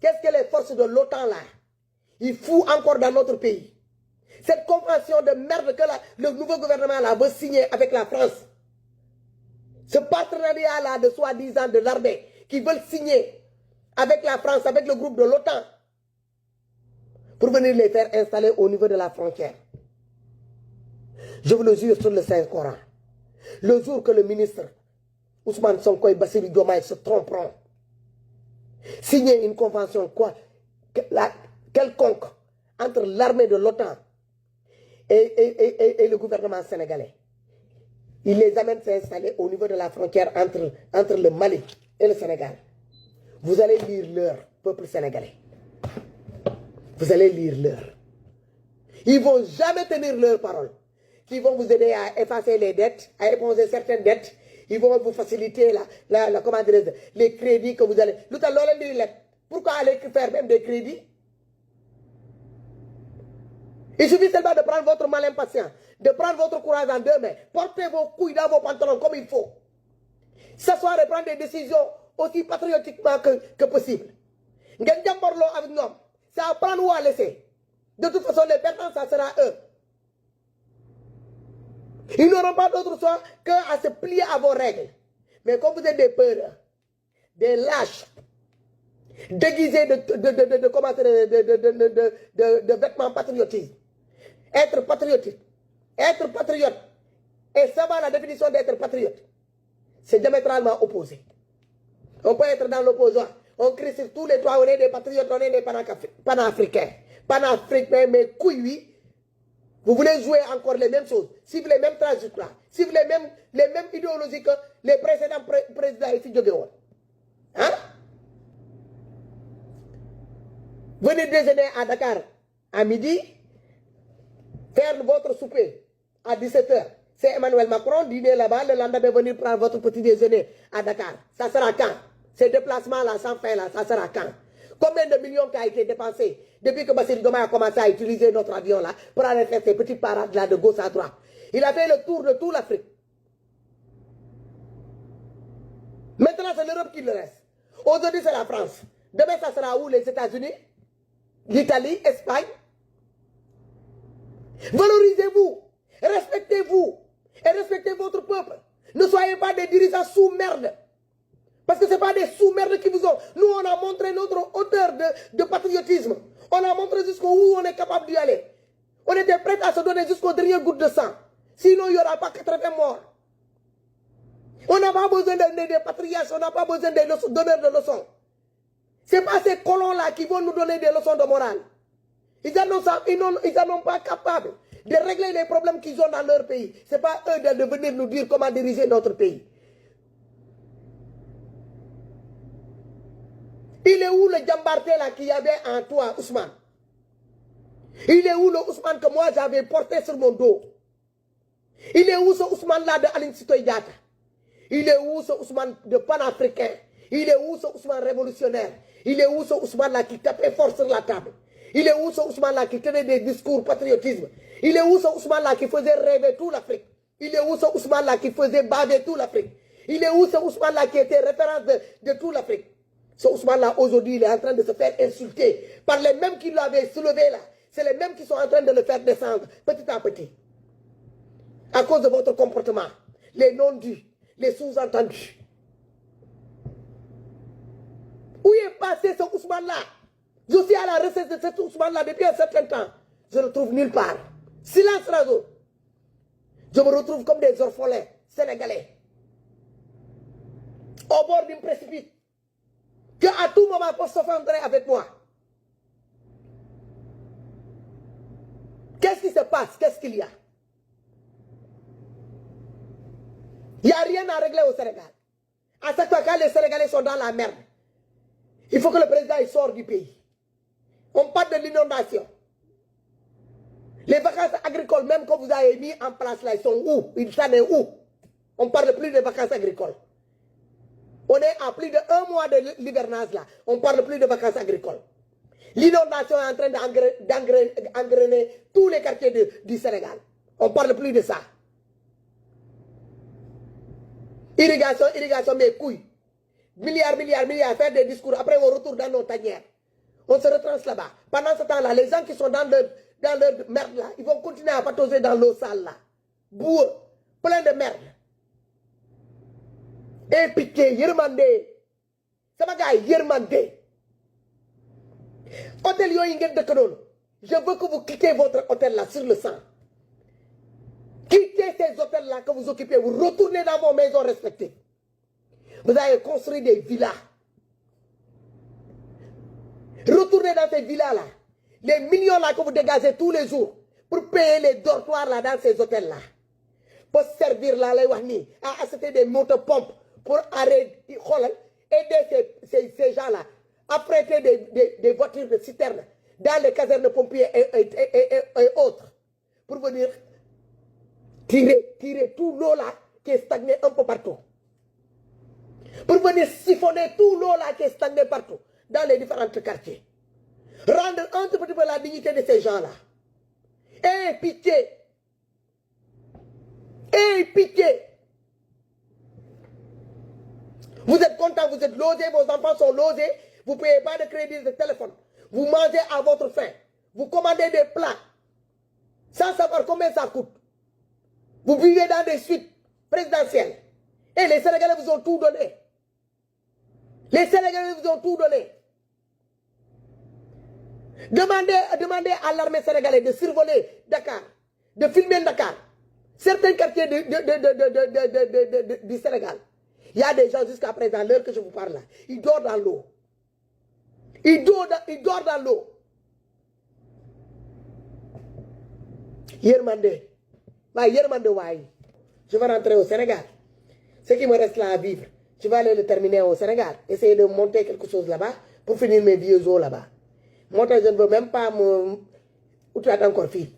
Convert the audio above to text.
Qu'est-ce que les forces de l'OTAN là, ils foutent encore dans notre pays? Cette convention de merde que le nouveau gouvernement là veut signer avec la France. Ce partenariat là de soi-disant de l'armée qui veulent signer avec la France, avec le groupe de l'OTAN, pour venir les faire installer au niveau de la frontière. Je vous le jure sur le Saint-Coran. Le jour que le ministre Ousmane Sonko et Bassirou Diomaye se tromperont, signer une convention quelconque entre l'armée de l'OTAN et le gouvernement sénégalais, il les amène s'installer au niveau de la frontière entre le Mali et le Sénégal. Vous allez lire leur peuple sénégalais. Vous allez lire leur. Ils ne vont jamais tenir leur parole. Ils vont vous aider à effacer les dettes, à éponger certaines dettes. Ils vont vous faciliter comment dire, les crédits que vous allez... Pourquoi aller faire même des crédits? Il suffit seulement de prendre votre malin patient, de prendre votre courage en deux mains, portez vos couilles dans vos pantalons comme il faut. S'asseoir et prendre des décisions aussi patriotiquement que possible. Avec nous, c'est à prendre ou à laisser. De toute façon, les perdants, ça sera eux. Ils n'auront pas d'autre choix qu'à se plier à vos règles. Mais comme vous êtes des peurs, des lâches, déguisés de vêtements patriotiques, être patriotique et savoir la définition d'être patriote, c'est diamétralement opposé. On peut être dans l'opposant. On crie sur tous les toits, on est des patriotes, on est des panafricains. Panafricains, mais couilles, oui. Vous voulez jouer encore les mêmes choses, suivre les mêmes trajectoires, suivre les mêmes idéologies que les précédents présidents ici de Guéon. Hein? Venez déjeuner à Dakar à midi, faire votre souper à 17 h. C'est Emmanuel Macron, dîner là-bas, le lendemain venir prendre votre petit déjeuner à Dakar. Ça sera quand? Ces déplacements-là sans fin, là, ça sera quand? Combien de millions qui a été dépensé depuis que Bassirou Diomaye a commencé à utiliser notre avion là pour aller faire ces petites parades là de gauche à droite? Il a fait le tour de toute l'Afrique. Maintenant, c'est l'Europe qui le reste. Aujourd'hui, c'est la France. Demain, ça sera où? Les États-Unis, l'Italie, Espagne. Valorisez-vous, respectez-vous et respectez votre peuple. Ne soyez pas des dirigeants sous-merde. Parce que ce n'est pas des sous-merdes qui vous ont. Nous, on a montré notre hauteur de patriotisme. On a montré jusqu'où on est capable d'y aller. On était prêts à se donner jusqu'au dernier goutte de sang. Sinon, il n'y aura pas 80 morts. On n'a pas besoin des patriarches, on n'a pas besoin des donneurs de leçons. Ce n'est pas ces colons-là qui vont nous donner des leçons de morale. Ils n'en ont pas capable de régler les problèmes qu'ils ont dans leur pays. Ce n'est pas eux de venir nous dire comment diriger notre pays. Il est où le Djambarté là qu'il y avait en toi, Ousmane? Il est où le Ousmane que moi j'avais porté sur mon dos? Il est où ce Ousmane là de Aline Sitoé Diatta? Il est où ce Ousmane de panafricain? Il est où ce Ousmane révolutionnaire? Il est où ce Ousmane là qui tapait fort sur la table? Il est où ce Ousmane là qui tenait des discours patriotisme? Il est où ce Ousmane là qui faisait rêver toute l'Afrique? Il est où ce Ousmane là qui faisait baver toute l'Afrique? Il est où ce Ousmane là qui était référence de toute l'Afrique? Ce Ousmane-là, aujourd'hui, il est en train de se faire insulter par les mêmes qui l'avaient soulevé là. C'est les mêmes qui sont en train de le faire descendre petit à petit. À cause de votre comportement, les non-dits, les sous-entendus. Où est passé ce Ousmane-là? Je suis à la recherche de cet Ousmane-là depuis un certain temps. Je ne le trouve nulle part. Silence radio. Je me retrouve comme des orphelins sénégalais. Au bord d'une précipice. Qu'à tout moment, pour s'offendrer avec moi. Qu'est-ce qui se passe? Qu'est-ce qu'il y a? Il n'y a rien à régler au Sénégal. À chaque fois, quand les Sénégalais sont dans la merde, il faut que le président il sorte du pays. On parle de l'inondation. Les vacances agricoles, même que vous avez mis en place là, ils sont où? Ils sont où? On ne parle plus de vacances agricoles. On est à plus d'1 mois de l'hivernage là. On ne parle plus de vacances agricoles. L'inondation est en train d'engrener tous les quartiers du Sénégal. On ne parle plus de ça. Irrigation, mes couilles. Milliards, faire des discours. Après, on retourne dans nos tanières. On se retranche là-bas. Pendant ce temps-là, les gens qui sont dans leur merde là, ils vont continuer à patauger dans l'eau sale là. Boueux, plein de merde. Et pitié, Yermande. Ça va gars, Yermande. Hôtel Yoingen de Konon. Je veux que vous quittez votre hôtel là sur le sang. Quittez ces hôtels-là que vous occupez. Vous retournez dans vos maisons respectives. Vous avez construit des villas. Retournez dans ces villas-là. Les millions là que vous dégagez tous les jours pour payer les dortoirs là dans ces hôtels-là. Pour servir là, à acheter des motopompes pour arrêter, aider ces gens-là à prêter des voitures de citerne dans les casernes de pompiers et autres pour venir tirer tout l'eau là qui est stagné un peu partout. Pour venir siphonner tout l'eau là qui est stagné partout dans les différents quartiers. Rendre un petit peu la dignité de ces gens-là. Et pitié. Et pitié. Vous êtes content, vous êtes logés, vos enfants sont logés, vous ne payez pas de crédit de téléphone. Vous mangez à votre faim. Vous commandez des plats sans savoir combien ça coûte. Vous vivez dans des suites présidentielles. Et les Sénégalais vous ont tout donné. Les Sénégalais vous ont tout donné. Demandez à l'armée sénégalaise de survoler Dakar, de filmer Dakar. Certains quartiers du Sénégal. Il y a des gens jusqu'à présent, l'heure que je vous parle là, ils dorment dans l'eau. Ils dorment dans l'eau. Yermande. Je vais rentrer au Sénégal. Ce qui me reste là à vivre, je vais aller le terminer au Sénégal. Essayer de monter quelque chose là-bas pour finir mes vieux os là-bas. Moi, je ne veux même pas me... Où tu as encore fille?